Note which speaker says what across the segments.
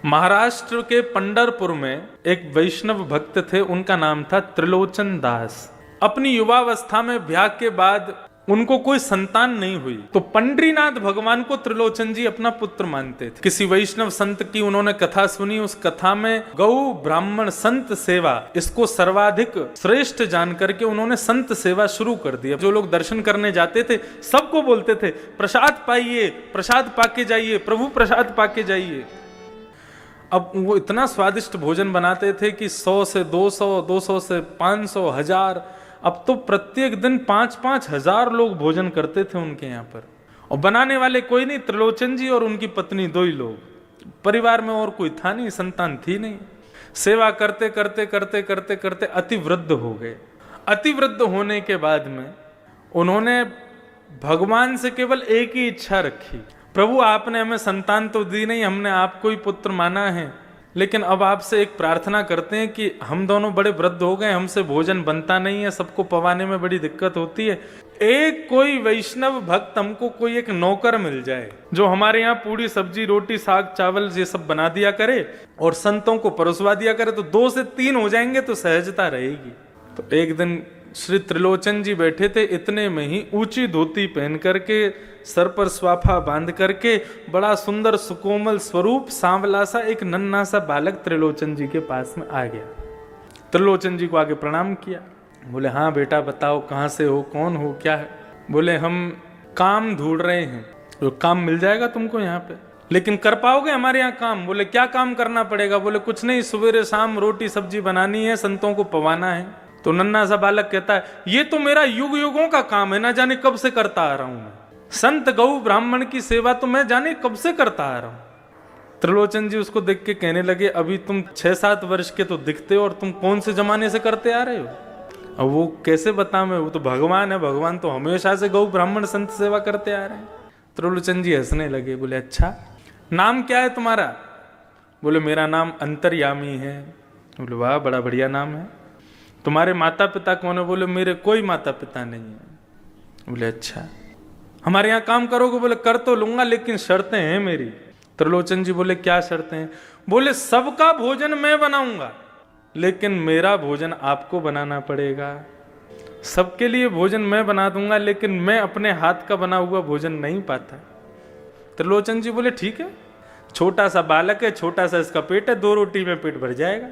Speaker 1: महाराष्ट्र के पंढरपुर में एक वैष्णव भक्त थे, उनका नाम था त्रिलोचन दास। अपनी युवावस्था में ब्याह के बाद उनको कोई संतान नहीं हुई, तो पंडरीनाथ भगवान को त्रिलोचन जी अपना पुत्र मानते थे। किसी वैष्णव संत की उन्होंने कथा सुनी, उस कथा में गौ ब्राह्मण संत सेवा इसको सर्वाधिक श्रेष्ठ जान करके उन्होंने संत सेवा शुरू कर दी। जो लोग दर्शन करने जाते थे सबको बोलते थे प्रसाद पाइए, प्रसाद पाके जाइए, प्रभु प्रसाद पाके जाइए। अब वो इतना स्वादिष्ट भोजन बनाते थे कि 100 से 200, 200 से 500, 1000, अब तो प्रत्येक दिन 5-5 हजार लोग भोजन करते थे उनके यहाँ पर। और बनाने वाले कोई नहीं, त्रिलोचन जी और उनकी पत्नी, दो ही लोग। परिवार में और कोई था नहीं, संतान थी नहीं। सेवा करते करते करते करते करते अतिवृद्ध हो गए। अतिवृद्ध होने के बाद में उन्होंने भगवान से केवल एक ही इच्छा रखी, प्रभु आपने हमें संतान तो दी नहीं, हमने आपको ही पुत्र माना है, लेकिन अब आपसे एक प्रार्थना करते हैं कि हम दोनों बड़े वृद्ध हो गए, हमसे भोजन बनता नहीं है, सबको पवाने में बड़ी दिक्कत होती है। एक कोई वैष्णव भक्त हमको कोई एक नौकर मिल जाए जो हमारे यहाँ पूरी सब्जी रोटी साग चावल ये सब बना दिया करे और संतों को परोसवा दिया करे, तो 2 से 3 हो जाएंगे तो सहजता रहेगी। तो एक दिन श्री त्रिलोचन जी बैठे थे, इतने में ही ऊंची धोती पहन करके, सर पर स्वाफा बांध करके, बड़ा सुंदर सुकोमल स्वरूप सांवला सा एक नन्हा सा बालक त्रिलोचन जी के पास में आ गया। त्रिलोचन जी को आगे प्रणाम किया। बोले हाँ बेटा बताओ, कहाँ से हो, कौन हो, क्या है? बोले हम काम ढूंढ रहे हैं। तो काम मिल जाएगा तुमको यहाँ पे, लेकिन कर पाओगे हमारे यहाँ काम? बोले क्या काम करना पड़ेगा? बोले कुछ नहीं, सवेरे शाम रोटी सब्जी बनानी है, संतों को पवाना है। तो नन्हा सा बालक कहता है ये तो मेरा युग युगों का काम है, ना जाने कब से करता आ रहा हूं मैं। संत गौ ब्राह्मण की सेवा तो मैं जाने कब से करता आ रहा हूं। त्रिलोचन जी उसको देख के कहने लगे अभी तुम 6-7 वर्ष के तो दिखते हो और तुम कौन से जमाने से करते आ रहे हो? अब वो कैसे बता मैं, वो तो भगवान है, भगवान तो हमेशा से गौ ब्राह्मण संत सेवा करते आ रहे हैं। त्रिलोचन जी हंसने लगे। बोले अच्छा नाम क्या है तुम्हारा? बोले मेरा नाम अंतर्यामी है। बोले वाह बड़ा बढ़िया नाम है। तुम्हारे माता पिता कौन है? बोले मेरे कोई माता पिता नहीं है। बोले अच्छा हमारे यहाँ काम करोगे? बोले कर तो लूंगा, लेकिन शर्तें हैं मेरी। त्रिलोचन जी बोले क्या शर्तें हैं? बोले सबका भोजन मैं बनाऊंगा, लेकिन मेरा भोजन आपको बनाना पड़ेगा। सबके लिए भोजन मैं बना दूंगा, लेकिन मैं अपने हाथ का बना हुआ भोजन नहीं पाता। त्रिलोचन जी बोले ठीक है, छोटा सा बालक है, छोटा सा इसका पेट है, 2 रोटी में पेट भर जाएगा।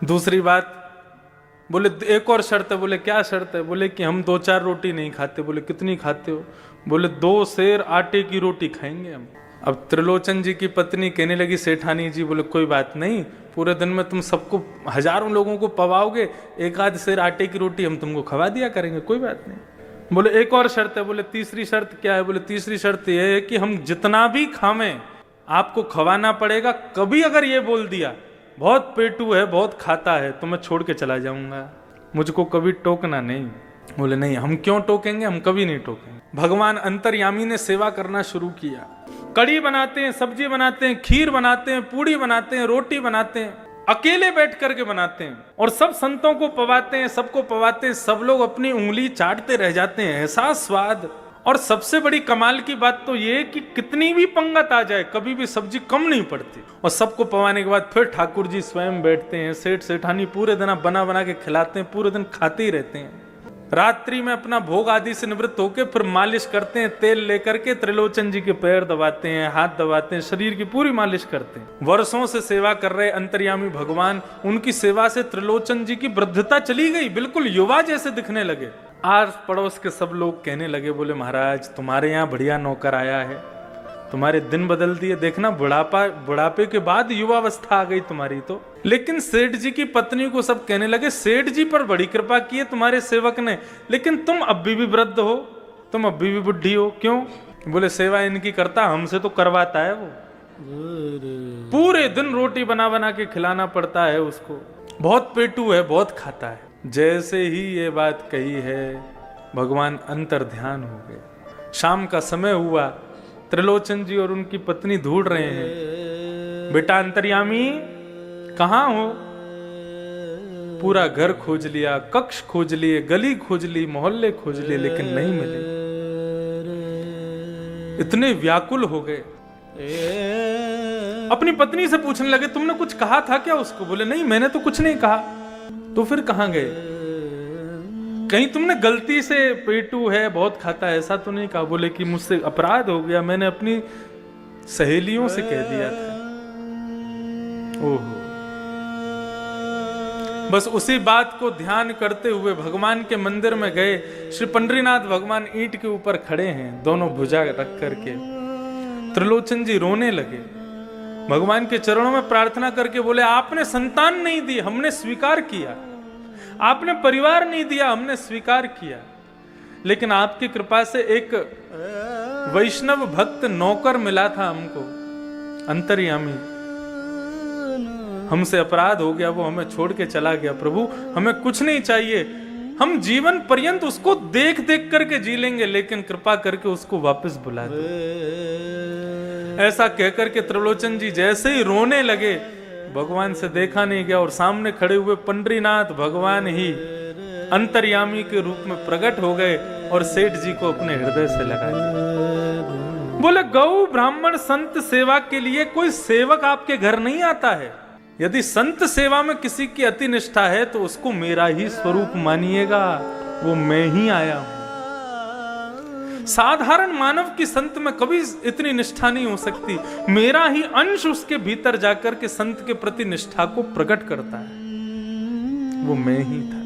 Speaker 1: दूसरी बात, बोले एक और शर्त है। बोले क्या शर्त है? बोले कि हम 2-4 रोटी नहीं खाते। बोले कितनी खाते हो? बोले 2 सेर आटे की रोटी खाएंगे हम। अब त्रिलोचन जी की पत्नी कहने लगी सेठानी जी, बोले कोई बात नहीं, पूरे दिन में तुम सबको हजारों लोगों को पवाओगे, 1-आध सेर आटे की रोटी हम तुमको खवा दिया करेंगे, कोई बात नहीं। बोले एक और शर्त है। बोले तीसरी शर्त क्या है? बोले तीसरी शर्त यह है कि हम जितना भी खावें आपको खवाना पड़ेगा। कभी अगर ये बोल दिया बहुत पेटू है, बहुत खाता है, तो मैं छोड़ के चला जाऊंगा, मुझको कभी टोकना नहीं। बोले नहीं, हम क्यों टोकेंगे, हम कभी नहीं टोकेंगे। भगवान अंतर्यामी ने सेवा करना शुरू किया। कड़ी बनाते हैं, सब्जी बनाते हैं, खीर बनाते हैं, पूड़ी बनाते हैं, रोटी बनाते हैं, अकेले बैठ करके बनाते हैं और सब संतों को पवाते हैं, सबको पवाते हैं। सब लोग अपनी उंगली चाटते रह जाते हैं, ऐसा स्वाद। और सबसे बड़ी कमाल की बात तो ये कि कितनी भी पंगत आ जाए कभी भी सब्जी कम नहीं पड़ती। और सबको पवाने के बाद फिर ठाकुर जी स्वयं बैठते हैं, सेठ सेठानी पूरे दिन बना बना के खिलाते हैं, पूरे दिन खाते ही रहते हैं। रात्रि में अपना भोग आदि से निवृत्त होकर फिर मालिश करते हैं, तेल लेकर के त्रिलोचन जी के पैर दबाते हैं, हाथ दबाते हैं, शरीर की पूरी मालिश करते हैं। वर्षों से सेवा कर रहे अंतर्यामी भगवान, उनकी सेवा से त्रिलोचन जी की वृद्धता चली गई, बिल्कुल युवा जैसे दिखने लगे। आस पड़ोस के सब लोग कहने लगे, बोले महाराज तुम्हारे यहाँ बढ़िया नौकर आया है, तुम्हारे दिन बदल दिए, देखना बुढ़ापे के बाद युवावस्था आ गई तुम्हारी तो। लेकिन सेठ जी की पत्नी को सब कहने लगे सेठ जी पर बड़ी कृपा की है तुम्हारे सेवक ने, लेकिन तुम अभी भी वृद्ध हो, तुम अभी भी बुढ़ी हो, क्यों? बोले सेवा इनकी करता, हमसे तो करवाता है वो, पूरे दिन रोटी बना बना के खिलाना पड़ता है उसको, बहुत पेटू है, बहुत खाता है। जैसे ही ये बात कही है भगवान अंतर ध्यान हो गए। शाम का समय हुआ, त्रिलोचन जी और उनकी पत्नी ढूंढ रहे हैं, बेटा अंतर्यामी कहाँ हो? पूरा घर खोज लिया, कक्ष खोज लिए, गली खोज ली, मोहल्ले खोज लिए, लेकिन नहीं मिले। इतने व्याकुल हो गए। अपनी पत्नी से पूछने लगे, तुमने कुछ कहा था क्या उसको? बोले नहीं, मैंने तो कुछ नहीं कहा। तो फिर कहां गए? कहीं तुमने गलती से पेटू है, बहुत खाता है, ऐसा तो नहीं कहा? बोले कि मुझसे अपराध हो गया, मैंने अपनी सहेलियों से कह दिया था। ओहो। बस उसी बात को ध्यान करते हुए भगवान के मंदिर में गए। श्री पंडरीनाथ भगवान ईंट के ऊपर खड़े हैं, दोनों भुजा रख करके। त्रिलोचन जी रोने लगे, भगवान के चरणों में प्रार्थना करके बोले, आपने संतान नहीं दी, हमने स्वीकार किया। आपने परिवार नहीं दिया, हमने स्वीकार किया। लेकिन आपकी कृपा से एक वैष्णव भक्त नौकर मिला था हमको, अंतर्यामी। हमसे अपराध हो गया, वो हमें छोड़ के चला गया। प्रभु, हमें कुछ नहीं चाहिए, हम जीवन पर्यंत उसको देख देख करके जी लेंगे, लेकिन कृपा करके उसको वापस बुला दो। ऐसा कहकर के त्रिलोचन जी जैसे ही रोने लगे, भगवान से देखा नहीं गया और सामने खड़े हुए पंडरीनाथ भगवान ही अंतर्यामी के रूप में प्रकट हो गए और सेठ जी को अपने हृदय से लगा दिया। बोले, गौ ब्राह्मण संत सेवा के लिए कोई सेवक आपके घर नहीं आता है। यदि संत सेवा में किसी की अति निष्ठा है तो उसको मेरा ही स्वरूप मानिएगा, वो मैं ही आया हूं। साधारण मानव की संत में कभी इतनी निष्ठा नहीं हो सकती, मेरा ही अंश उसके भीतर जाकर के संत के प्रति निष्ठा को प्रकट करता है, वो मैं ही था।